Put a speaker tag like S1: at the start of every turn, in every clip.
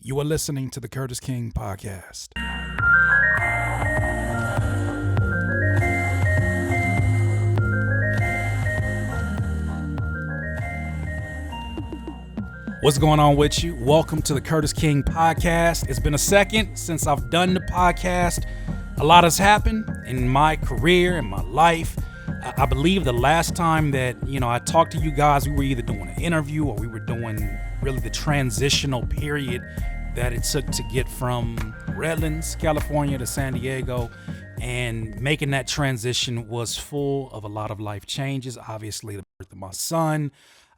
S1: You are listening to the Curtis King Podcast. What's going on with you? Welcome to the Curtis King Podcast. It's been a second since I've done the podcast. A lot has happened in my career, in my life. I believe the last time that, I talked to you guys, we were either doing an interview or we were doing really the transitional period that it took to get from Redlands, California to San Diego. And making that transition was full of a lot of life changes. Obviously, the birth of my son,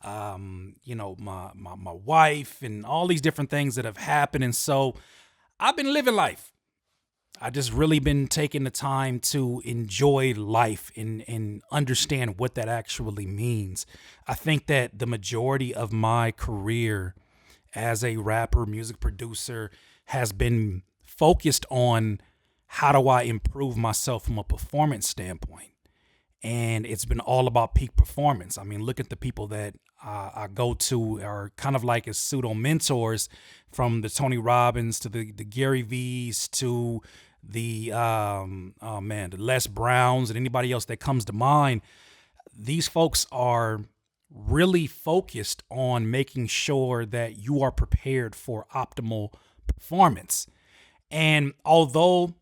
S1: my wife, and all these different things that have happened. And so I've been living life. I just really been taking the time to enjoy life and understand what that actually means. I think that the majority of my career as a rapper, music producer, has been focused on how do I improve myself from a performance standpoint. And it's been all about peak performance. I mean, look at the people that I go to are kind of like as pseudo mentors, from the Tony Robbins to the Gary V's to the Les Browns and anybody else that comes to mind. These folks are really focused on making sure that you are prepared for optimal performance. And although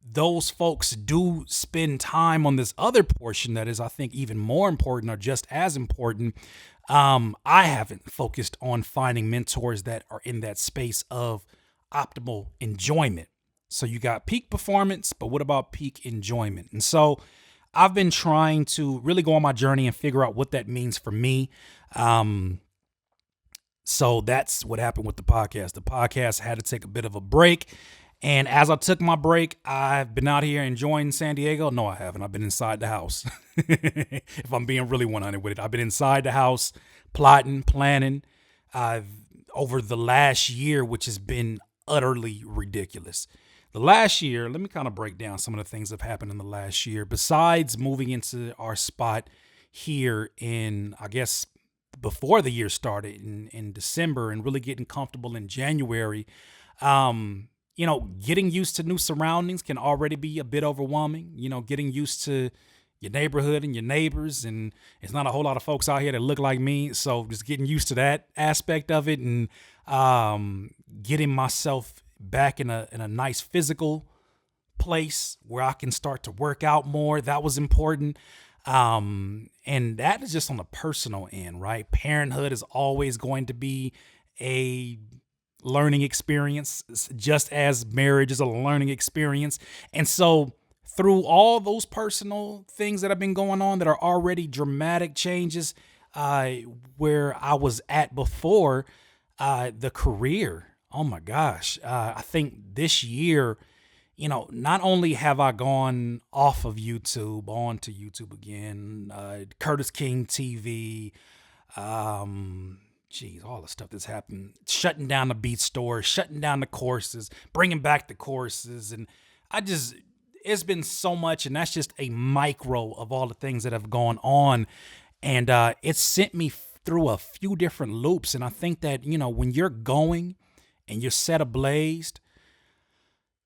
S1: those folks do spend time on this other portion that is, I think, even more important or just as important, I haven't focused on finding mentors that are in that space of optimal enjoyment. So you got peak performance, but what about peak enjoyment? And so I've been trying to really go on my journey and figure out what that means for me. So that's what happened with the podcast. The podcast had to take a bit of a break. And as I took my break, I've been out here enjoying San Diego. No, I haven't. I've been inside the house. If I'm being really 100 with it, I've been inside the house, plotting, planning over the last year, which has been utterly ridiculous. The last year, let me kind of break down some of the things that have happened in the last year. Besides moving into our spot here in, I guess, before the year started in December and really getting comfortable in January, getting used to new surroundings can already be a bit overwhelming. Getting used to your neighborhood and your neighbors, and it's not a whole lot of folks out here that look like me. So just getting used to that aspect of it and getting myself back in a nice physical place where I can start to work out more. That was important. And that is just on the personal end, right? Parenthood is always going to be a learning experience, just as marriage is a learning experience. And so through all those personal things that have been going on that are already dramatic changes, where I was at before, the career, oh my gosh. I think this year, not only have I gone off of YouTube, onto YouTube again, Curtis King TV, all the stuff that's happened, shutting down the beat store, shutting down the courses, bringing back the courses. And it's been so much. And that's just a micro of all the things that have gone on. And it sent me through a few different loops. And I think that, when you're going and you're set ablaze,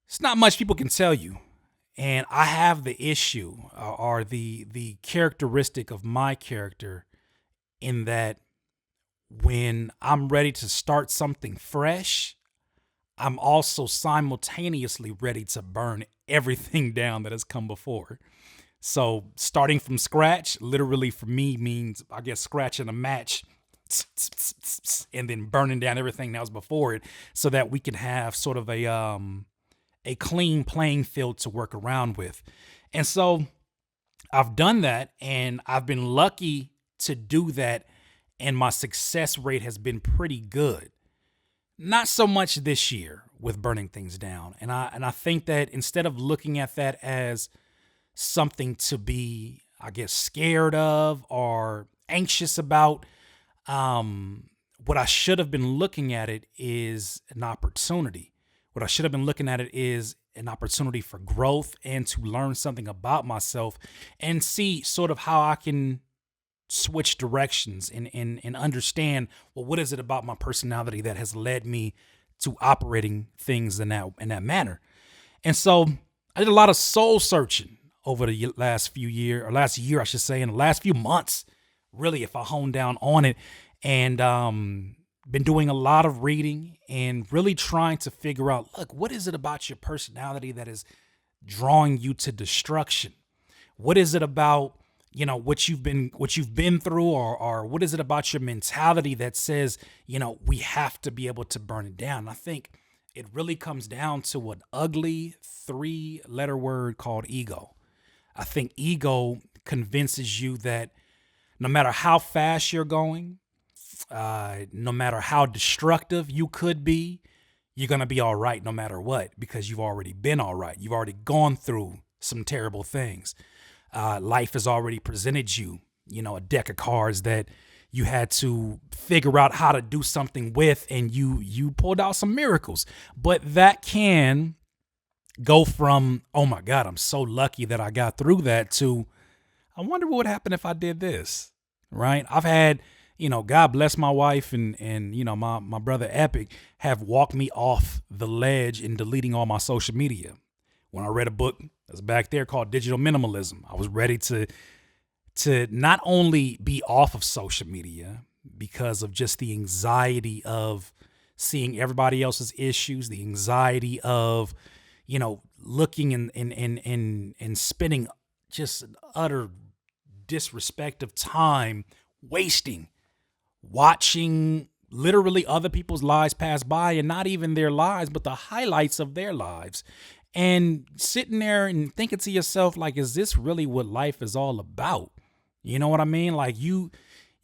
S1: it's not much people can tell you. And I have the issue or the characteristic of my character in that when I'm ready to start something fresh, I'm also simultaneously ready to burn everything down that has come before. So starting from scratch, literally for me means, I guess, scratching a match and then burning down everything that was before it so that we can have sort of a clean playing field to work around with. And so I've done that, and I've been lucky to do that, and my success rate has been pretty good. Not so much this year with burning things down. And I think that instead of looking at that as something to be, I guess, scared of or anxious about, what I should have been looking at it is an opportunity. What I should have been looking at it is an opportunity for growth and to learn something about myself and see sort of how I can switch directions and understand, well, what is it about my personality that has led me to operating things in that manner. And so I did a lot of soul searching over the last few years, or last year, I should say, in the last few months, really, if I hone down on it. And been doing a lot of reading and really trying to figure out, look, what is it about your personality that is drawing you to destruction? What is it about, what you've been through, or what is it about your mentality that says, we have to be able to burn it down? I think it really comes down to an ugly 3-letter word called ego. I think ego convinces you that no matter how fast you're going, no matter how destructive you could be, you're going to be all right no matter what, because you've already been all right. You've already gone through some terrible things. Life has already presented you, a deck of cards that you had to figure out how to do something with, and you pulled out some miracles. But that can go from, oh my God, I'm so lucky that I got through that, to, I wonder what would happen if I did this, right? I've had, God bless my wife and my brother Epic have walked me off the ledge in deleting all my social media. When I read a book that's back there called Digital Minimalism, I was ready to not only be off of social media because of just the anxiety of seeing everybody else's issues, the anxiety of, looking and spending just utter disrespect of time, wasting, watching literally other people's lives pass by, and not even their lives, but the highlights of their lives. And sitting there and thinking to yourself, like, is this really what life is all about? You know what I mean? Like, you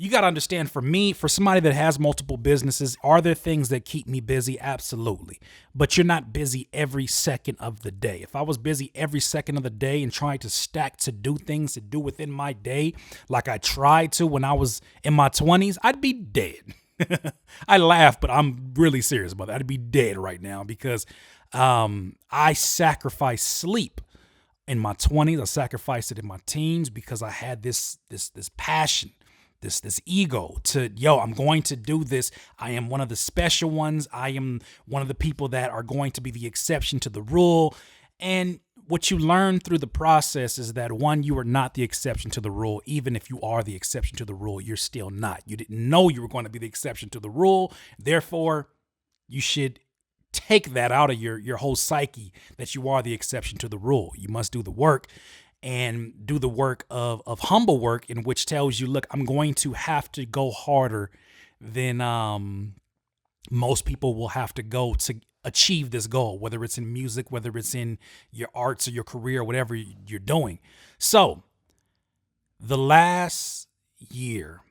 S1: got to understand, for me, for somebody that has multiple businesses, are there things that keep me busy? Absolutely. But you're not busy every second of the day. If I was busy every second of the day and trying to stack to do things to do within my day, like I tried to when I was in my 20s, I'd be dead. I laugh, but I'm really serious about that. I'd be dead right now because I sacrificed sleep in my 20s. I sacrificed it in my teens because I had this passion, this ego to, I'm going to do this. I am one of the special ones. I am one of the people that are going to be the exception to the rule. And what you learn through the process is that, one, you are not the exception to the rule. Even if you are the exception to the rule, you're still not. You didn't know you were going to be the exception to the rule. Therefore, you should take that out of your whole psyche, that you are the exception to the rule. You must do the work, and do the work of humble work, in which tells you, look, I'm going to have to go harder than most people will have to go to achieve this goal, whether it's in music, whether it's in your arts or your career, whatever you're doing. So the last year,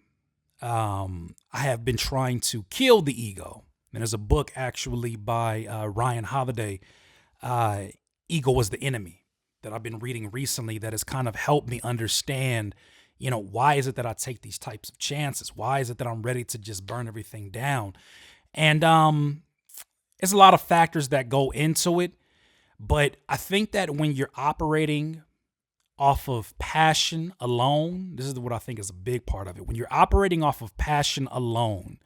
S1: I have been trying to kill the ego. And there's a book actually by Ryan Holiday, Ego Was the Enemy, that I've been reading recently that has kind of helped me understand, why is it that I take these types of chances? Why is it that I'm ready to just burn everything down? And there's a lot of factors that go into it. But I think that when you're operating off of passion alone, this is what I think is a big part of it. When you're operating off of passion alone,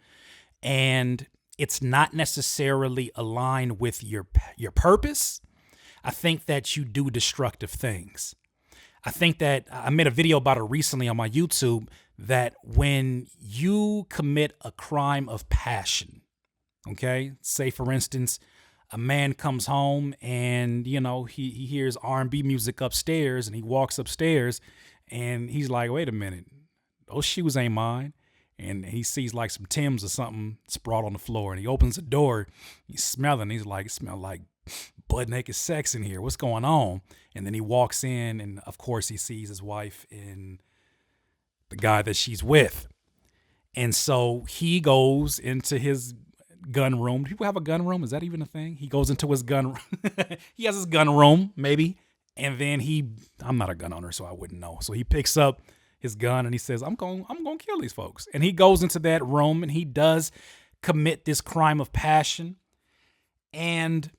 S1: and it's not necessarily aligned with your purpose, I think that you do destructive things. I think that I made a video about it recently on my YouTube, that when you commit a crime of passion, okay, say for instance, a man comes home and, he hears R&B music upstairs, and he walks upstairs and he's like, wait a minute, those shoes ain't mine. And he sees like some Timbs or something sprawled on the floor, and he opens the door, he's smelling, he's like, it smells like butt naked sex in here. What's going on? And then he walks in, and of course he sees his wife and the guy that she's with. And so he goes into his gun room. Do people have a gun room? Is that even a thing? He goes into his gun room. He has his gun room, maybe. And then I'm not a gun owner, so I wouldn't know. So he picks up his gun and he says, I'm going to kill these folks. And he goes into that room and he does commit this crime of passion. And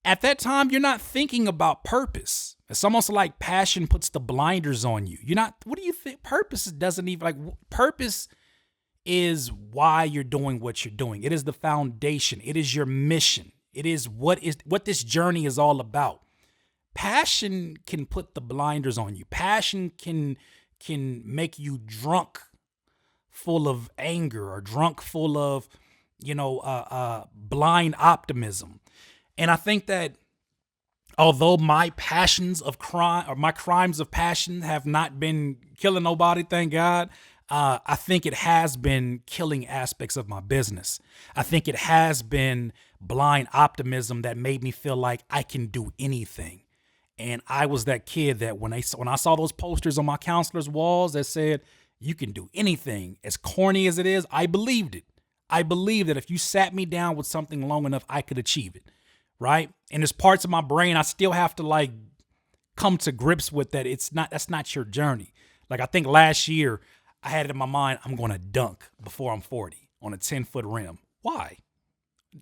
S1: at that time, you're not thinking about purpose. It's almost like passion puts the blinders on you. You're not, what do you think? Purpose doesn't even, purpose is why you're doing what you're doing. It is the foundation. It is your mission. It is what this journey is all about. Passion can put the blinders on you. Passion can make you drunk, full of anger, or drunk, full of, blind optimism. And I think that although my passions of crime, or my crimes of passion, have not been killing nobody, thank God, I think it has been killing aspects of my business. I think it has been blind optimism that made me feel like I can do anything. And I was that kid that when I saw those posters on my counselor's walls that said, you can do anything, as corny as it is, I believed it. I believed that if you sat me down with something long enough, I could achieve it. Right. And there's parts of my brain I still have to come to grips with that. That's not your journey. Like, I think last year I had it in my mind, I'm going to dunk before I'm 40 on a 10-foot rim. Why?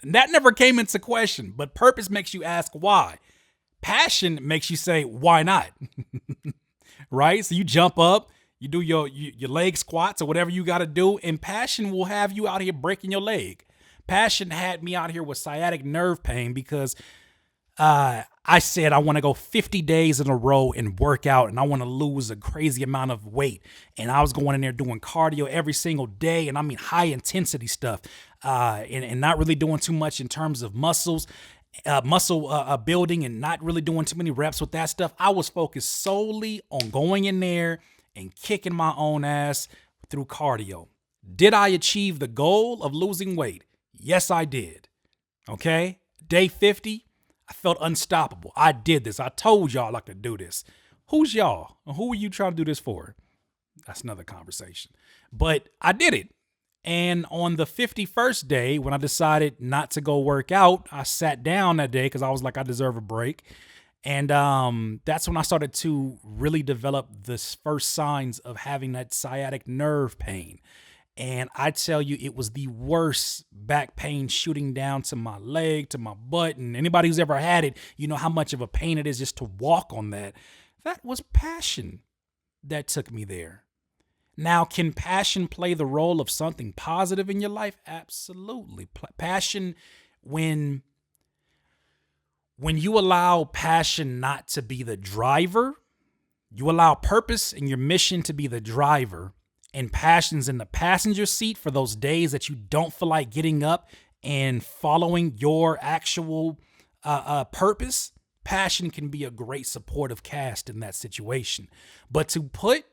S1: That never came into question, but purpose makes you ask why. Passion makes you say, why not? Right? So you jump up, you do your leg squats or whatever you got to do, and passion will have you out here breaking your leg. Passion had me out here with sciatic nerve pain because I said I want to go 50 days in a row and work out, and I want to lose a crazy amount of weight. And I was going in there doing cardio every single day, and I mean high intensity stuff, and not really doing too much in terms of muscle building, and not really doing too many reps with that stuff. I was focused solely on going in there and kicking my own ass through cardio. Did I achieve the goal of losing weight? Yes, I did. Okay. Day 50, I felt unstoppable. I did this. I told y'all I could do this. Who's y'all? Who are you trying to do this for? That's another conversation. But I did it. And on the 51st day, when I decided not to go work out, I sat down that day because I was like, I deserve a break. And that's when I started to really develop the first signs of having that sciatic nerve pain. And I tell you, it was the worst back pain shooting down to my leg, to my butt. And anybody who's ever had it, you know how much of a pain it is just to walk on that. That was passion that took me there. Now, can passion play the role of something positive in your life? Absolutely. Passion, when you allow passion not to be the driver, you allow purpose and your mission to be the driver, and passion's in the passenger seat for those days that you don't feel like getting up and following your actual purpose, passion can be a great supportive cast in that situation. But to put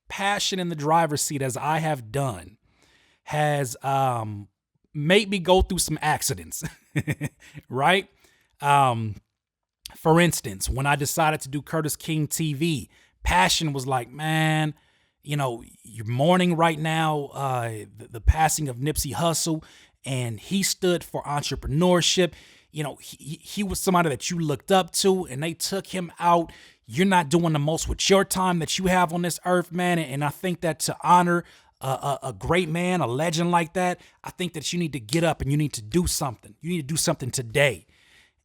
S1: passion in the driver's seat, as I have done, has made me go through some accidents, right? For instance, when I decided to do Curtis King TV, passion was like, man, you're mourning right now the passing of Nipsey Hussle, and he stood for entrepreneurship. He was somebody that you looked up to, and they took him out. You're not doing the most with your time that you have on this earth, man. And I think that to honor a great man, a legend like that, I think that you need to get up and you need to do something. You need to do something today.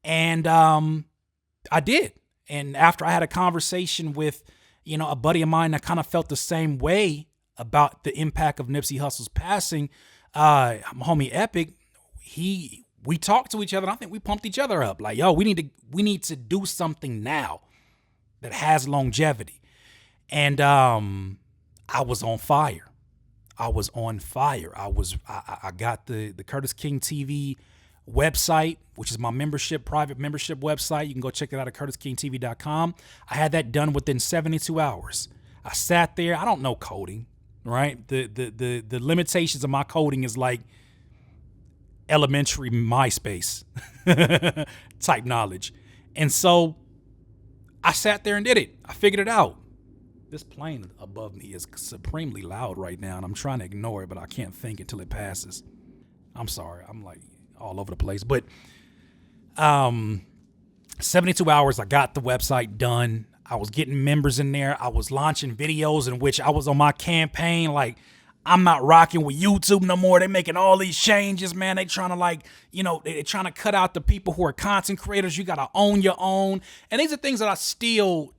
S1: And I did. And after I had a conversation with a buddy of mine that kind of felt the same way about the impact of Nipsey Hussle's passing, my homie Epic, we talked to each other, and I think we pumped each other up. Like, yo, we need to do something now that has longevity. And I was on fire. I got the Curtis King TV website, which is my private membership website. You can go check it out at curtiskingtv.com. I had that done within 72 hours. I sat there. I don't know coding, right? The limitations of my coding is like elementary MySpace type knowledge. And so I sat there and did it. I figured it out. This plane above me is supremely loud right now, and I'm trying to ignore it, but I can't think until it passes. I'm sorry. I'm like all over the place. But 72 hours, I got the website done. I was getting members in there. I was launching videos in which I was on my campaign like, I'm not rocking with YouTube no more. They're making all these changes, man. They trying to they're trying to cut out the people who are content creators. You got to own your own. And these are things that I still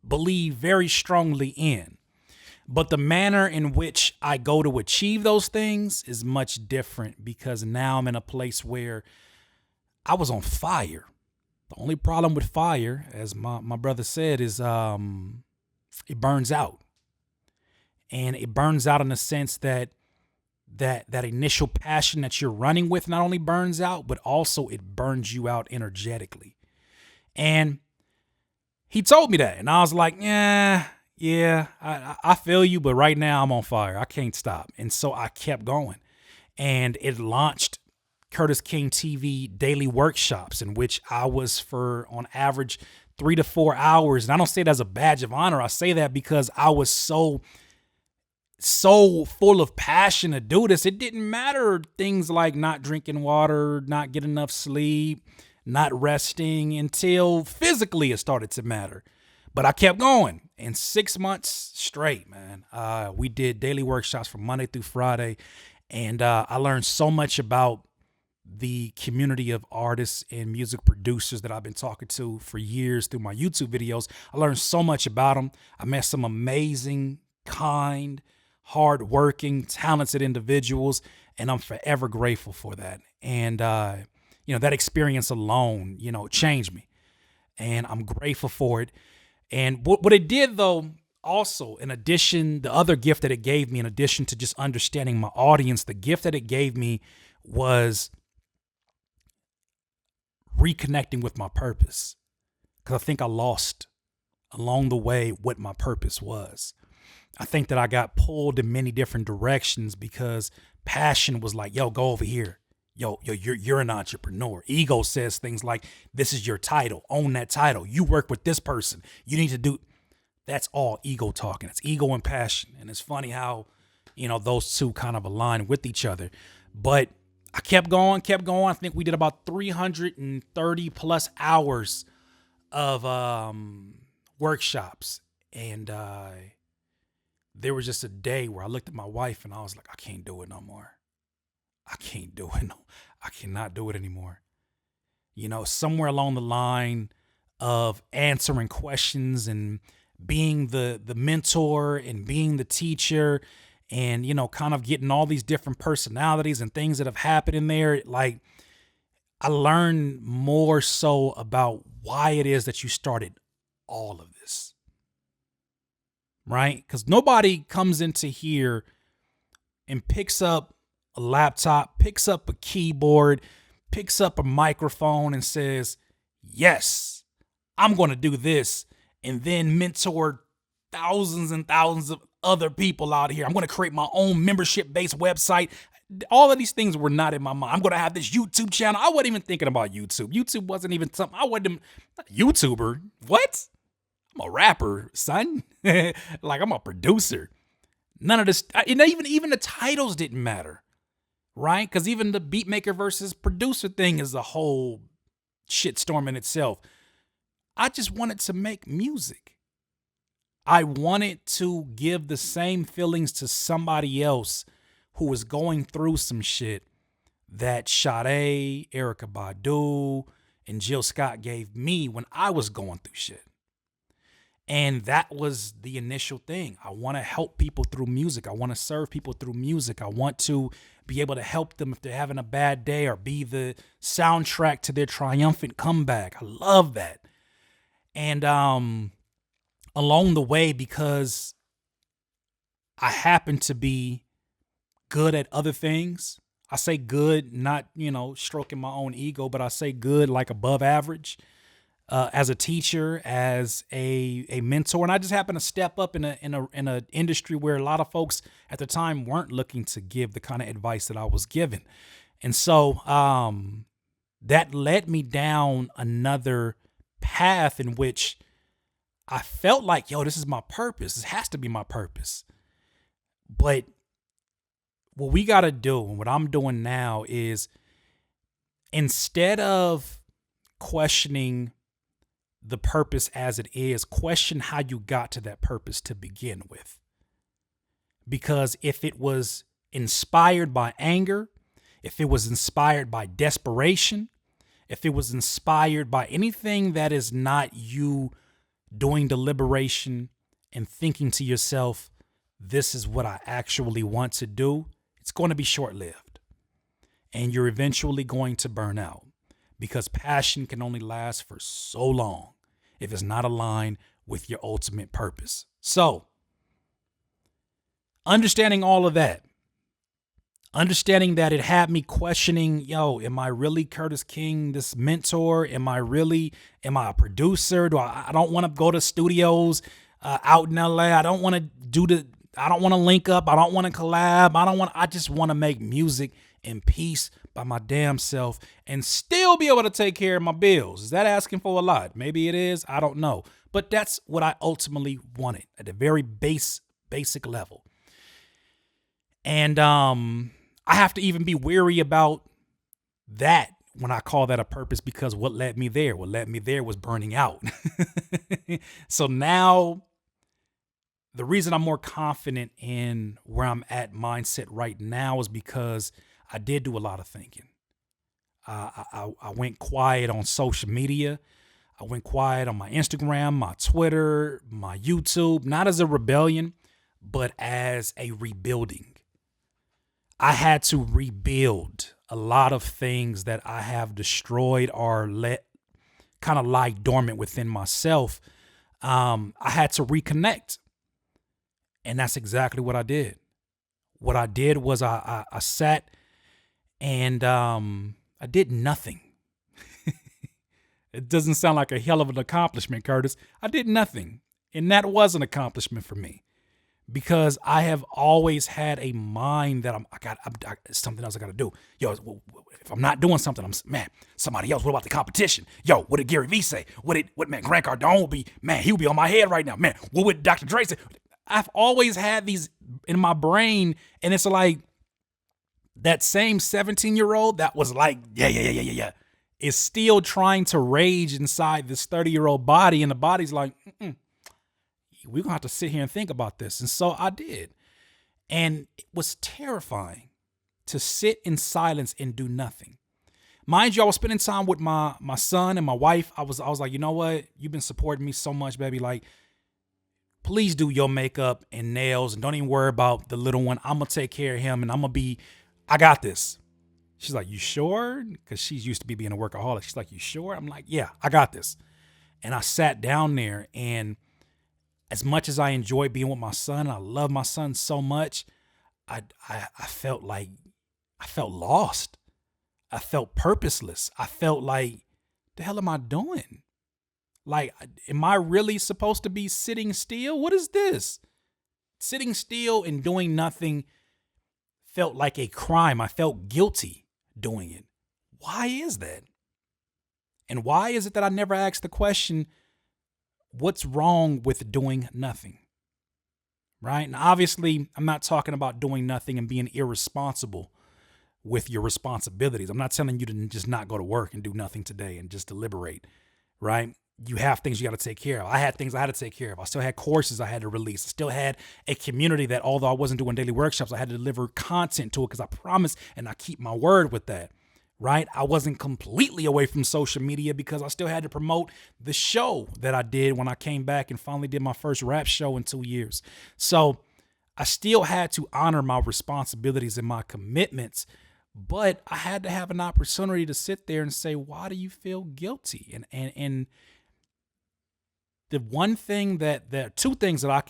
S1: believe very strongly in. But the manner in which I go to achieve those things is much different because now I'm in a place where I was on fire. The only problem with fire, as my brother said, is it burns out. And it burns out in the sense that that initial passion that you're running with not only burns out, but also it burns you out energetically. And he told me that. And I was like, yeah, I feel you, but right now I'm on fire. I can't stop. And so I kept going. And it launched Curtis King TV daily workshops in which I was for on average 3 to 4 hours. And I don't say that as a badge of honor. I say that because I was so full of passion to do this. It didn't matter things like not drinking water, not getting enough sleep, not resting until physically it started to matter. But I kept going. And 6 months straight, man, we did daily workshops from Monday through Friday. And I learned so much about the community of artists and music producers that I've been talking to for years through my YouTube videos. I learned so much about them. I met some amazing, kind, hardworking, talented individuals, and I'm forever grateful for that. And, that experience alone, changed me, and I'm grateful for it. And what it did, though, also, in addition, the other gift that it gave me, in addition to just understanding my audience, the gift that it gave me was reconnecting with my purpose. Because I think I lost along the way what my purpose was. I think that I got pulled in many different directions because passion was like, yo, go over here. Yo, you're an entrepreneur. Ego says things like, this is your title. Own that title. You work with this person. You need to do. That's all ego talking. It's ego and passion. And it's funny how, those two kind of align with each other. But I kept going. I think we did about 330 plus hours of workshops. And there was just a day where I looked at my wife and I was like, I can't do it no more. I can't do it. No, I cannot do it anymore. Somewhere along the line of answering questions and being the mentor and being the teacher and, kind of getting all these different personalities and things that have happened in there. Like, I learned more so about why it is that you started all of this. Right? Because nobody comes into here and picks up a laptop, picks up a keyboard, picks up a microphone and says, yes, I'm going to do this, and then mentor thousands and thousands of other people out here. I'm going to create my own membership-based website. All of these things were not in my mind. I'm going to have this YouTube channel. I wasn't even thinking about YouTube. YouTube wasn't even something. I wasn't a YouTuber. What? I'm a rapper, son. Like, I'm a producer. None of this, and even the titles didn't matter. Right? Because even the beat maker versus producer thing is a whole shitstorm in itself. I just wanted to make music. I wanted to give the same feelings to somebody else who was going through some shit that Sade, Erykah Badu, and Jill Scott gave me when I was going through shit. And that was the initial thing. I want to help people through music. I want to serve people through music. I want to be able to help them if they're having a bad day or be the soundtrack to their triumphant comeback. I love that. And along the way, because I happen to be good at other things, I say good, not, stroking my own ego, but I say good like above average. As a teacher, as a mentor, and I just happened to step up in a industry where a lot of folks at the time weren't looking to give the kind of advice that I was given, and so that led me down another path in which I felt like, yo, this is my purpose. This has to be my purpose. But what we got to do, and what I'm doing now, is instead of questioning the purpose as it is, question how you got to that purpose to begin with. Because if it was inspired by anger, if it was inspired by desperation, if it was inspired by anything that is not you doing deliberation and thinking to yourself, this is what I actually want to do, it's going to be short lived. And you're eventually going to burn out because passion can only last for so long if it's not aligned with your ultimate purpose. So, understanding all of that, understanding that it had me questioning, am I really Curtis King, this mentor? Am I a producer? I don't want to go to studios out in LA. I don't want to link up. I don't want to collab. I just want to make music in peace by my damn self and still be able to take care of my bills. Is that asking for a lot? Maybe it is. I don't know. But that's what I ultimately wanted at the very basic level. And I have to even be wary about that when I call that a purpose, because what led me there? What led me there was burning out. So now the reason I'm more confident in where I'm at mindset right now is because I did do a lot of thinking. I went quiet on social media. I went quiet on my Instagram, my Twitter, my YouTube, not as a rebellion, but as a rebuilding. I had to rebuild a lot of things that I have destroyed or let kind of lie dormant within myself. I had to reconnect. And that's exactly what I did. What I did was I sat and I did nothing. It doesn't sound like a hell of an accomplishment, Curtis. I did nothing. And that was an accomplishment for me because I have always had a mind that it's something else I got to do. If I'm not doing something, somebody else. What about the competition? What did Gary Vee say? What Grant Cardone would be? He would be on my head right now. What would Dr. Dre say? I've always had these in my brain, and it's like that same 17-year-old that was like, yeah, is still trying to rage inside this 30-year-old body, and the body's like, we're going to have to sit here and think about this. And so I did. And it was terrifying to sit in silence and do nothing. Mind you, I was spending time with my son and my wife. I was like, you know what? You've been supporting me so much, baby. Like, please do your makeup and nails and don't even worry about the little one. I'm going to take care of him and I got this. She's like, you sure? Because she's used to being a workaholic. She's like, you sure? I'm like, yeah, I got this. And I sat down there, and as much as I enjoy being with my son, I love my son so much, I felt lost. I felt purposeless. I felt like, the hell am I doing? Like, am I really supposed to be sitting still? What is this? Sitting still and doing nothing felt like a crime. I felt guilty doing it. Why is that? And why is it that I never asked the question, what's wrong with doing nothing? Right? And obviously, I'm not talking about doing nothing and being irresponsible with your responsibilities. I'm not telling you to just not go to work and do nothing today and just deliberate, right? You have things you got to take care of. I had things I had to take care of. I still had courses I had to release. I still had a community that, although I wasn't doing daily workshops, I had to deliver content to it because I promised and I keep my word with that, right? I wasn't completely away from social media because I still had to promote the show that I did when I came back and finally did my first rap show in 2 years. So I still had to honor my responsibilities and my commitments, but I had to have an opportunity to sit there and say, why do you feel guilty? And the one thing that there are two things that I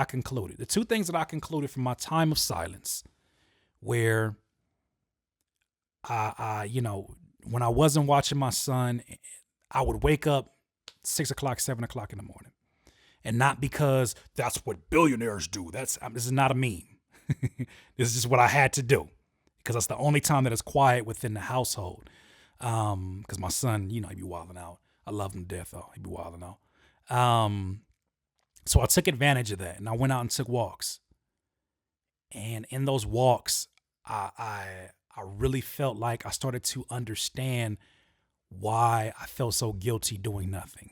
S1: concluded. The two things that I concluded from my time of silence, where I when I wasn't watching my son, I would wake up 6 o'clock, 7 o'clock in the morning, and not because that's what billionaires do. This is not a meme. This is just what I had to do because that's the only time that it's quiet within the household. Because my son, he'd be wilding out. I love him to death though. He'd be wilding out. So I took advantage of that and I went out and took walks. And in those walks, I really felt like I started to understand why I felt so guilty doing nothing.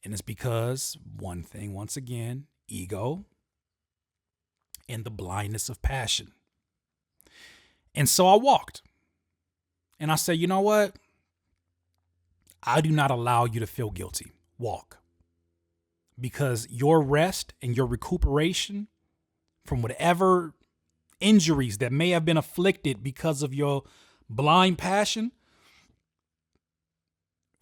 S1: And it's because one thing, once again, ego and the blindness of passion. And so I walked and I said, you know what? I do not allow you to feel guilty. Walk. Because your rest and your recuperation from whatever injuries that may have been afflicted because of your blind passion,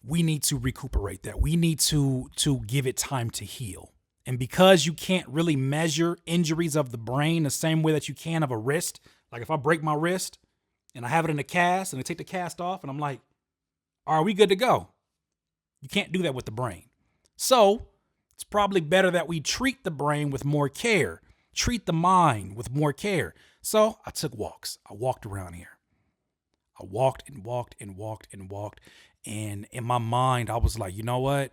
S1: we need to recuperate that. We need to give it time to heal. And because you can't really measure injuries of the brain the same way that you can of a wrist, like if I break my wrist and I have it in a cast and I take the cast off and I'm like, are we good to go? You can't do that with the brain. So it's probably better that we treat the brain with more care, treat the mind with more care. So I took walks. I walked around here. I walked and walked and walked and walked. And in my mind, I was like, you know what?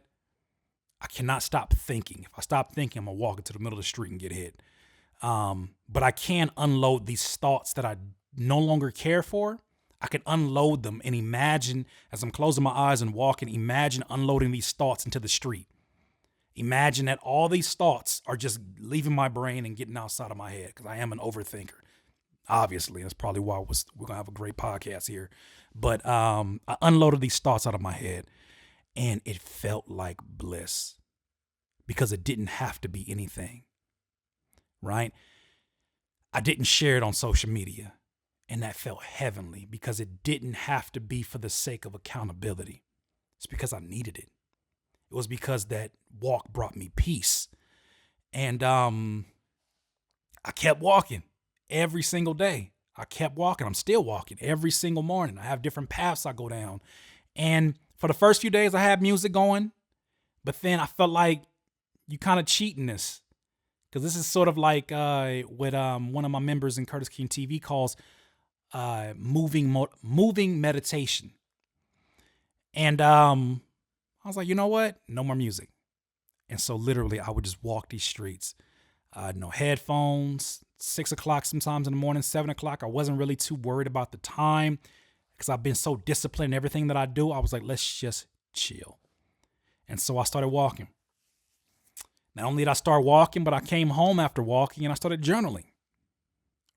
S1: I cannot stop thinking. If I stop thinking, I'm going to walk into the middle of the street and get hit. But I can unload these thoughts that I no longer care for. I can unload them and imagine, as I'm closing my eyes and walking, imagine unloading these thoughts into the street. Imagine that all these thoughts are just leaving my brain and getting outside of my head, because I am an overthinker. Obviously, that's probably why we're going to have a great podcast here. But I unloaded these thoughts out of my head, and it felt like bliss because it didn't have to be anything, right? I didn't share it on social media, and that felt heavenly because it didn't have to be for the sake of accountability. It's because I needed it. It was because that walk brought me peace. And I kept walking every single day. I kept walking. I'm still walking every single morning. I have different paths I go down. And for the first few days, I had music going. But then I felt like you kind of cheating this. Because this is sort of like what one of my members in Curtis King TV calls moving meditation. And I was like, you know what? No more music. And so literally I would just walk these streets. No headphones, 6 o'clock sometimes in the morning, 7 o'clock. I wasn't really too worried about the time because I've been so disciplined in everything that I do. I was like, let's just chill. And so I started walking. Not only did I start walking, but I came home after walking and I started journaling.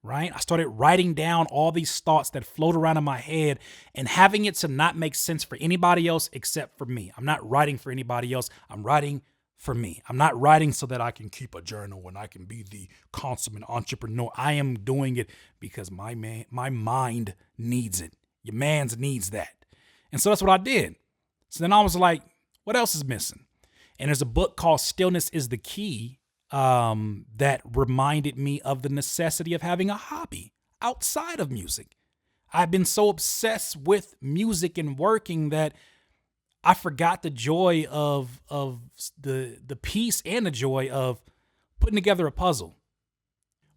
S1: Right? I started writing down all these thoughts that float around in my head and having it to not make sense for anybody else except for me. I'm not writing for anybody else. I'm writing for me. I'm not writing so that I can keep a journal and I can be the consummate entrepreneur. I am doing it because my mind needs it. Your man's needs that. And so that's what I did. So then I was like, what else is missing? And there's a book called Stillness is the Key that reminded me of the necessity of having a hobby outside of music. I've been so obsessed with music and working that I forgot the joy of the peace and the joy of putting together a puzzle.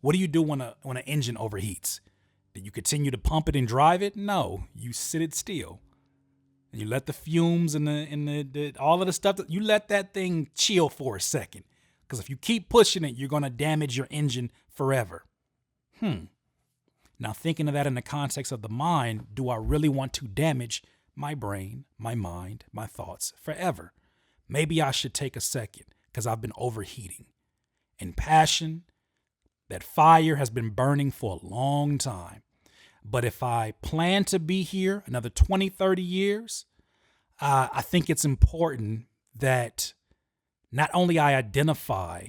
S1: What do you do when an engine overheats? Do you continue to pump it and drive it? No, you sit it still. And you let the fumes and the all of the stuff, you let that thing chill for a second. Because if you keep pushing it, you're going to damage your engine forever. Now, thinking of that in the context of the mind, do I really want to damage my brain, my mind, my thoughts forever? Maybe I should take a second because I've been overheating. And passion, that fire has been burning for a long time. But if I plan to be here another 20, 30 years, I think it's important that not only I identify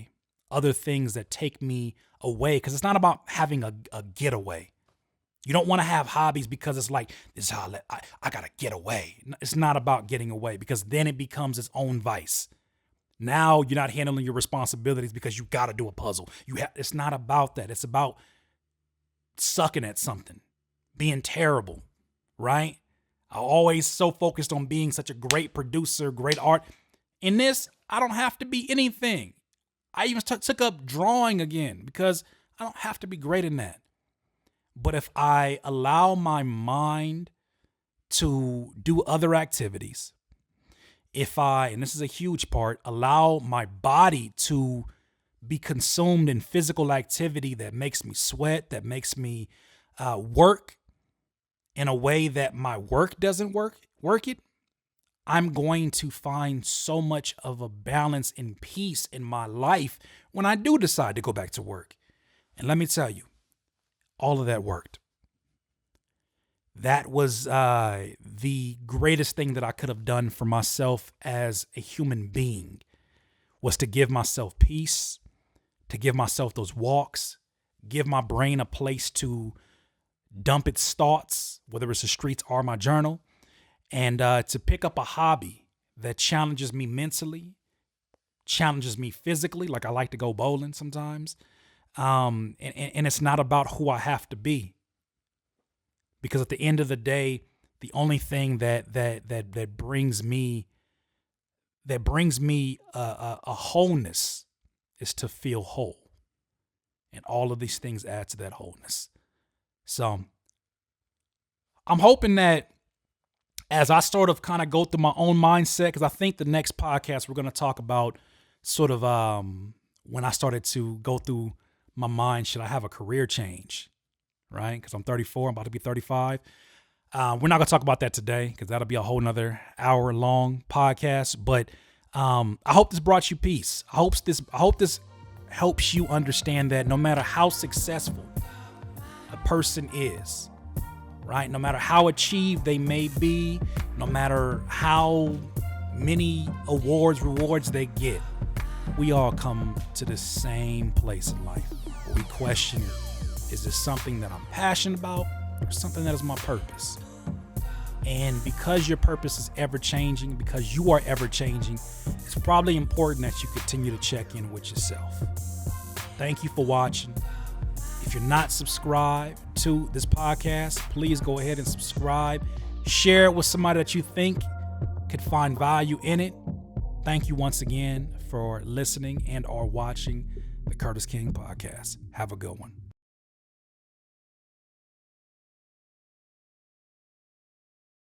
S1: other things that take me away, because it's not about having a getaway. You don't want to have hobbies because it's like, this is how I got to get away. It's not about getting away because then it becomes its own vice. Now you're not handling your responsibilities because you got to do a puzzle. It's not about that. It's about sucking at something, being terrible, right? I'm always so focused on being such a great producer, great art. In this, I don't have to be anything. I even took up drawing again because I don't have to be great in that. But if I allow my mind to do other activities, if I, and this is a huge part, allow my body to be consumed in physical activity that makes me sweat, that makes me work in a way that my work doesn't work it, I'm going to find so much of a balance and peace in my life when I do decide to go back to work. And let me tell you, all of that worked. That was the greatest thing that I could have done for myself as a human being, was to give myself peace, to give myself those walks, give my brain a place to dump its thoughts, whether it's the streets or my journal, and to pick up a hobby that challenges me mentally, challenges me physically. Like I like to go bowling sometimes. And it's not about who I have to be. Because at the end of the day, the only thing that brings me a wholeness is to feel whole. And all of these things add to that wholeness. So I'm hoping that as I sort of kind of go through my own mindset, because I think the next podcast we're going to talk about sort of when I started to go through my mind, should I have a career change, right? Because I'm 34, I'm about to be 35. We're not going to talk about that today because that'll be a whole nother hour-long podcast. But I hope this brought you peace. I hope this helps you understand that no matter how successful a person is, right? No matter how achieved they may be, no matter how many rewards they get, we all come to the same place in life where we question, is this something that I'm passionate about or something that is my purpose? And because your purpose is ever changing, because you are ever changing, it's probably important that you continue to check in with yourself. Thank you for watching. If you're not subscribed to this podcast, please go ahead and subscribe. Share it with somebody that you think could find value in it. Thank you once again for listening and or watching the Curtis King Podcast. Have a good one.